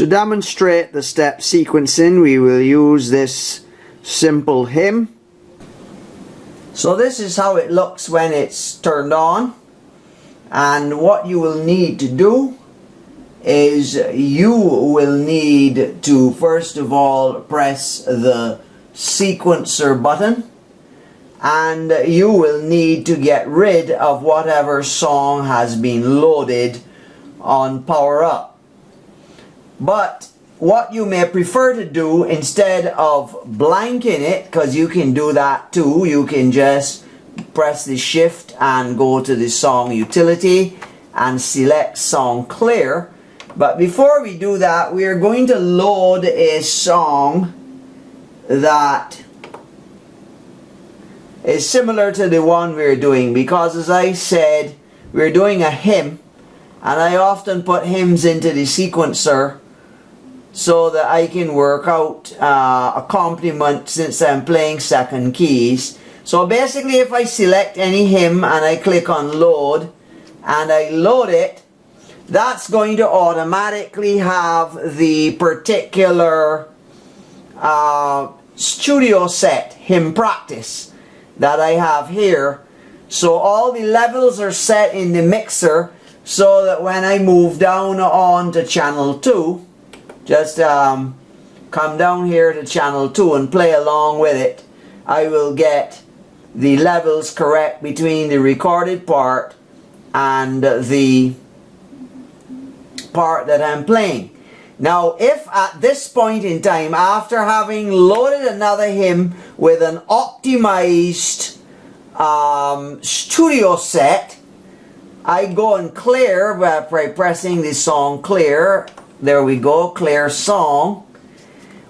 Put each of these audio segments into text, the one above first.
To demonstrate the step sequencing, we will use this simple hymn. So this is how it looks when it's turned on, and what you will need to do is you will need to first of all press the sequencer button, and you will need to get rid of whatever song has been loaded on power up. But what you may prefer to do, instead of blanking it, because you can do that too, you can just press the shift and go to the song utility and select song clear. But before we do that, we are going to load a song that is similar to the one we're doing, because as I said, we're doing a hymn, and I often put hymns into the sequencer so that I can work out accompaniment since I'm playing second keys. So basically, if I select any hymn and I click on load and I load it, that's going to automatically have the particular studio set hymn practice that I have here. So all the levels are set in the mixer so that when I move down on to channel 2, just come down here to channel 2 and play along with it, I will get the levels correct between the recorded part and the part that I'm playing. Now, if at this point in time, after having loaded another hymn with an optimized studio set, I go and clear by pressing the song clear. There we go, clear song.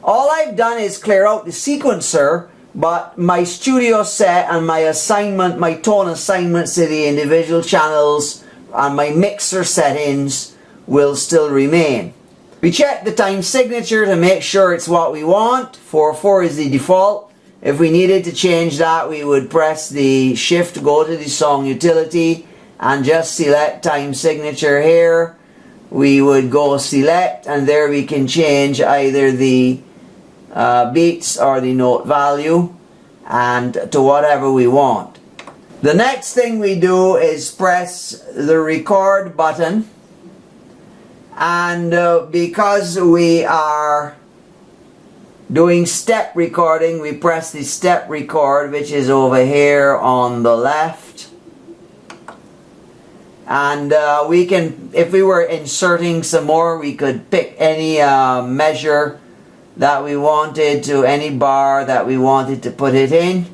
All I've done is clear out the sequencer, but my studio set and my assignment, my tone assignments to the individual channels and my mixer settings will still remain. We check the time signature to make sure it's what we want. 4/4 is the default. If we needed to change that, we would press the shift, go to the song utility, and just select time signature here. We would go select, and there we can change either the beats or the note value and to whatever we want. The next thing we do is press the record button, and because we are doing step recording, we press the step record, which is over here on the left. And we can, if we were inserting some more, we could pick any measure that we wanted to, any bar that we wanted to put it in.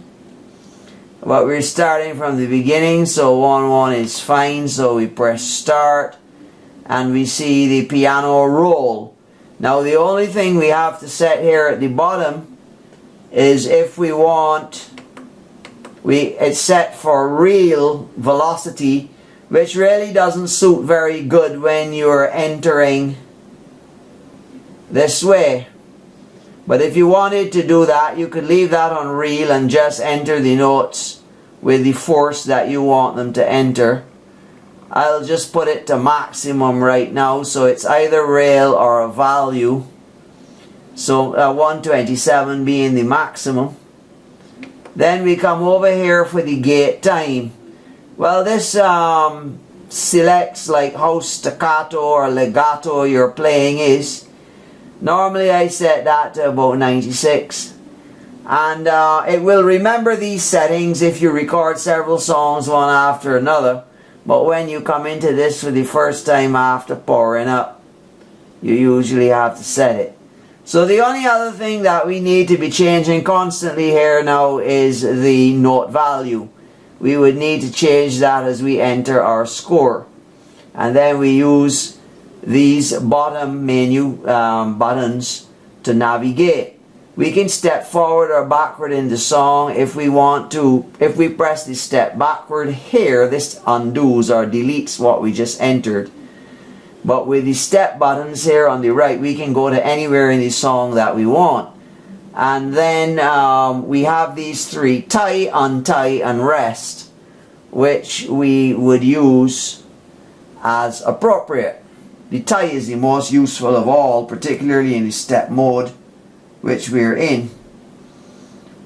But we're starting from the beginning, so 1/1 is fine, so we press start and we see the piano roll. Now the only thing we have to set here at the bottom is if we want, it's set for real velocity, which really doesn't suit very good when you're entering this way. But if you wanted to do that, you could leave that on real and just enter the notes with the force that you want them to enter. I'll just put it to maximum right now, so it's either real or a value. So 127 being the maximum. Then we come over here for the gate time. Well, this selects like how staccato or legato your playing is. Normally I set that to about 96. And it will remember these settings if you record several songs one after another. But when you come into this for the first time after powering up, you usually have to set it. So the only other thing that we need to be changing constantly here now is the note value. We would need to change that as we enter our score. And then we use these bottom menu buttons to navigate. We can step forward or backward in the song if we want to. If we press the step backward here, this undoes or deletes what we just entered. But with the step buttons here on the right, we can go to anywhere in the song that we want. And then we have these three: tie, untie, and rest, which we would use as appropriate. the tie is the most useful of all, particularly in the step mode which we're in,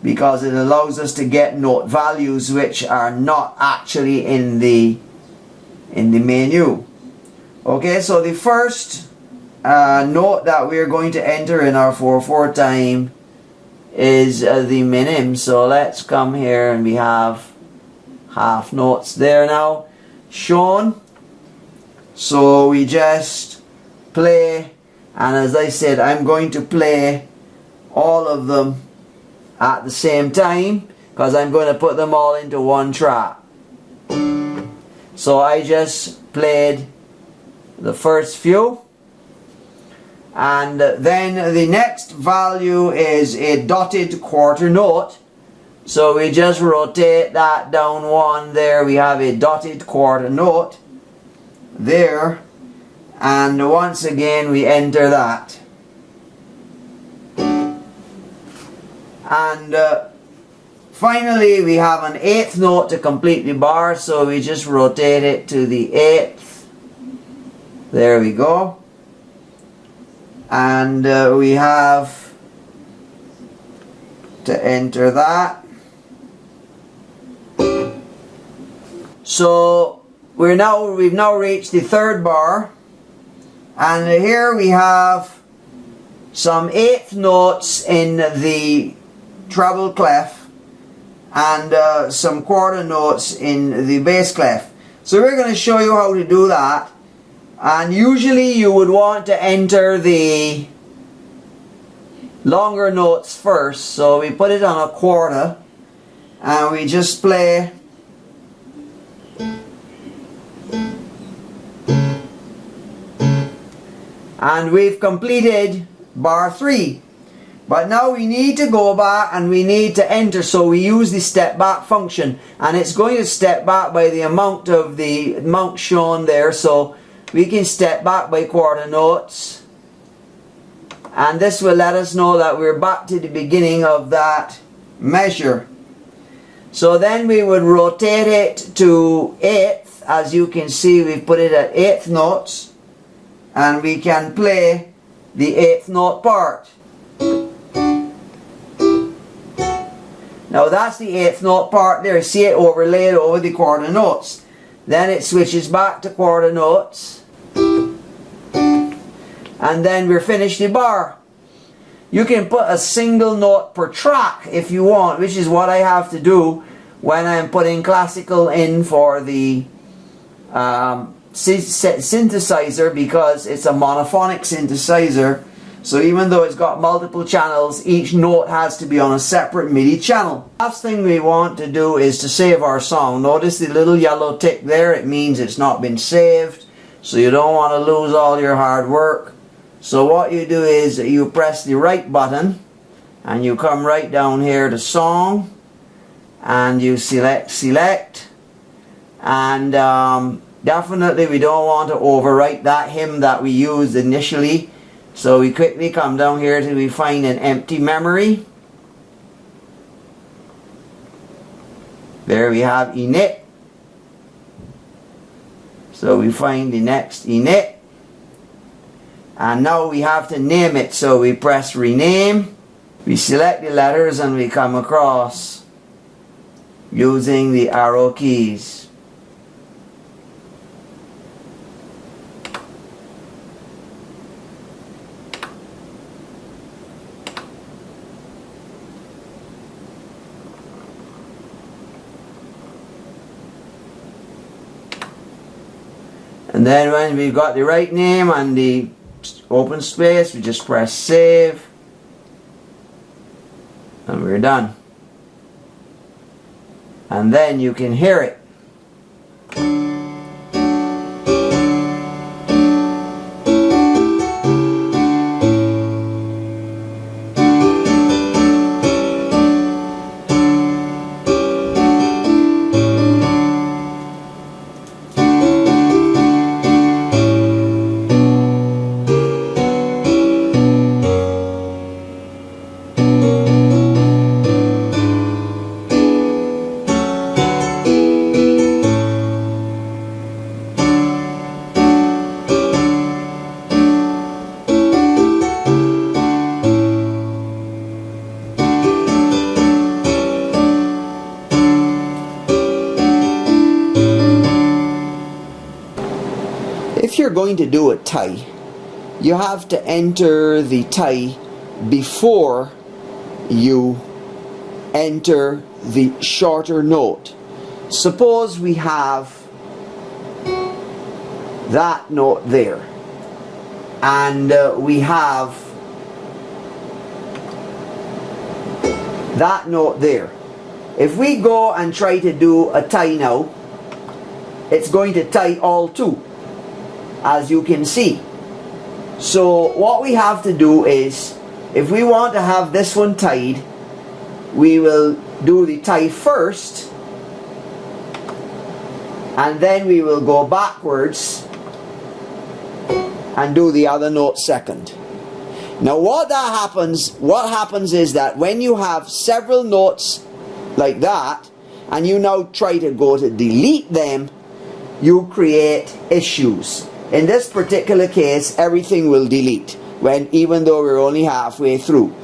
because it allows us to get note values which are not actually in the menu. Okay, so the first note that we're going to enter in our 4/4 time is the minim. So let's come here, and we have half notes there now shown. So we just play, and as I said, I'm going to play all of them at the same time because I'm going to put them all into one track. So I just played the first few, and then the next value is a dotted quarter note. So we just rotate that down one. There we have a dotted quarter note there, and once again we enter that, and finally we have an eighth note to complete the bar, so we just rotate it to the eighth. There we go, and we have to enter that. So we've now reached the third bar, and here we have some eighth notes in the treble clef and some quarter notes in the bass clef. So we're going to show you how to do that, and usually you would want to enter the longer notes first. So we put it on a quarter and we just play and we've completed bar 3. But now we need to go back and we need to enter, so we use the step back function, and it's going to step back by the amount shown there, so we can step back by quarter notes, and this will let us know that we're back to the beginning of that measure. So then we would rotate it to eighth. As you can see, we've put it at eighth notes, and we can play the eighth note part. Now that's the eighth note part there. See it overlaid over the quarter notes. Then it switches back to quarter notes, and then we're finished the bar. You can put a single note per track if you want, which is what I have to do when I'm putting classical in for the synthesizer, because it's a monophonic synthesizer. So even though it's got multiple channels, each note has to be on a separate MIDI channel. Last thing we want to do is to save our song. Notice the little yellow tick there, it means it's not been saved. So you don't want to lose all your hard work. So what you do is you press the right button and you come right down here to Song, and you select, and definitely we don't want to overwrite that hymn that we used initially. So we quickly come down here till we find an empty memory. There we have init. So we find the next init, and now we have to name it. So we press rename, we select the letters, and we come across using the arrow keys. And then when we've got the right name and the open space, we just press save, and we're done. And then you can hear it. going to do a tie, you have to enter the tie before you enter the shorter note. Suppose we have that note there, and we have that note there. If we go and try to do a tie now, it's going to tie all two, as you can see. So what we have to do is, if we want to have this one tied, we will do the tie first, and then we will go backwards and do the other note second. Now what happens is that when you have several notes like that, and you now try to go to delete them, you create issues. In this particular case, everything will delete, even though we're only halfway through.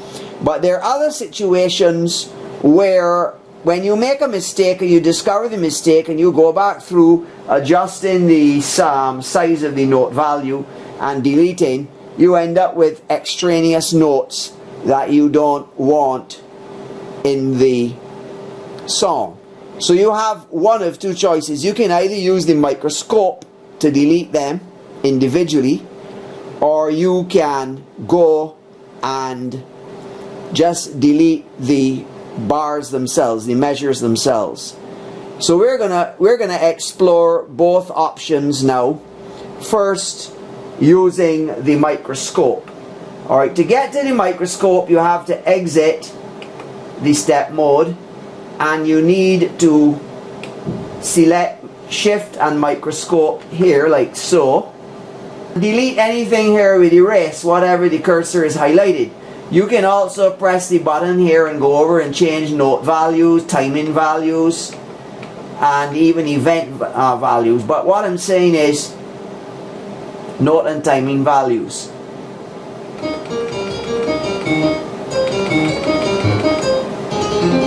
But there are other situations where when you make a mistake, or you discover the mistake, and you go back through adjusting the size of the note value and deleting, you end up with extraneous notes that you don't want in the song. So you have one of two choices. You can either use the microscope to delete them individually, or you can go and just delete the bars themselves, the measures themselves. So we're gonna explore both options now. First, using the microscope. Alright, to get to the microscope, you have to exit the step mode, and you need to select Shift and Microscope here, like so. Delete anything here with erase, whatever the cursor is highlighted. You can also press the button here and go over and change note values, timing values, and even event values. But what I'm saying is note and timing values.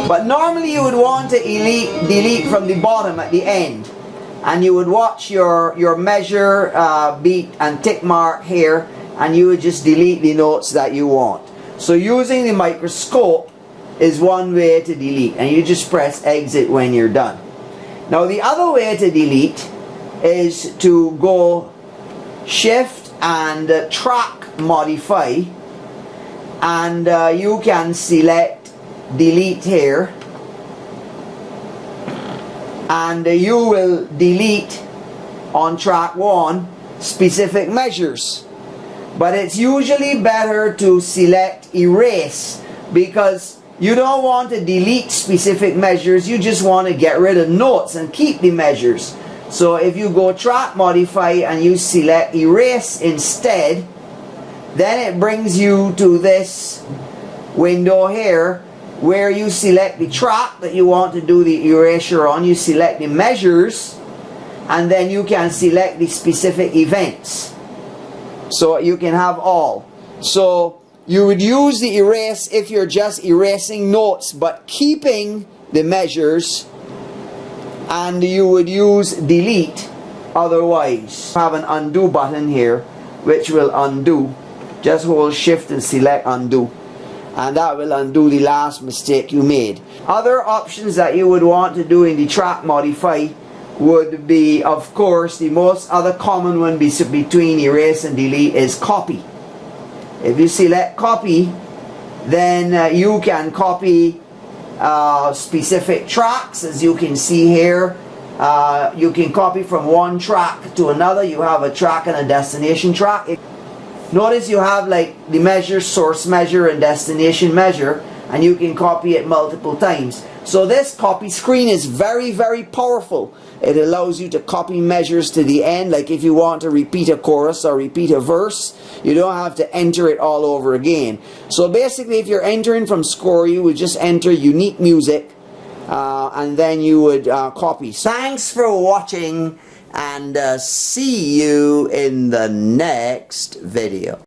But normally you would want to delete from the bottom at the end, and you would watch your measure, beat and tick mark here, and you would just delete the notes that you want. So using the microscope is one way to delete, and you just press exit when you're done. Now the other way to delete is to go Shift and Track Modify, and you can select delete here, and you will delete on track 1 specific measures. But it's usually better to select erase, because you don't want to delete specific measures, you just want to get rid of notes and keep the measures. So if you go Track Modify and you select erase instead, then it brings you to this window here where you select the track that you want to do the erasure on, you select the measures, and then you can select the specific events. So you can have all. So you would use the erase if you're just erasing notes but keeping the measures, and you would use delete otherwise. Have an undo button here which will undo. Just hold Shift and select undo, and that will undo the last mistake you made. Other options that you would want to do in the track modify would be, of course, the most other common one between erase and delete is copy. If you select copy, then you can copy specific tracks, as you can see here. You can copy from one track to another. You have a track and a destination track. Notice you have like the measure, source measure and destination measure, and you can copy it multiple times. So this copy screen is very, very powerful. It allows you to copy measures to the end, like if you want to repeat a chorus or repeat a verse, you don't have to enter it all over again. So basically, if you're entering from score, you would just enter unique music, and then you would copy. Thanks for watching, and see you in the next video.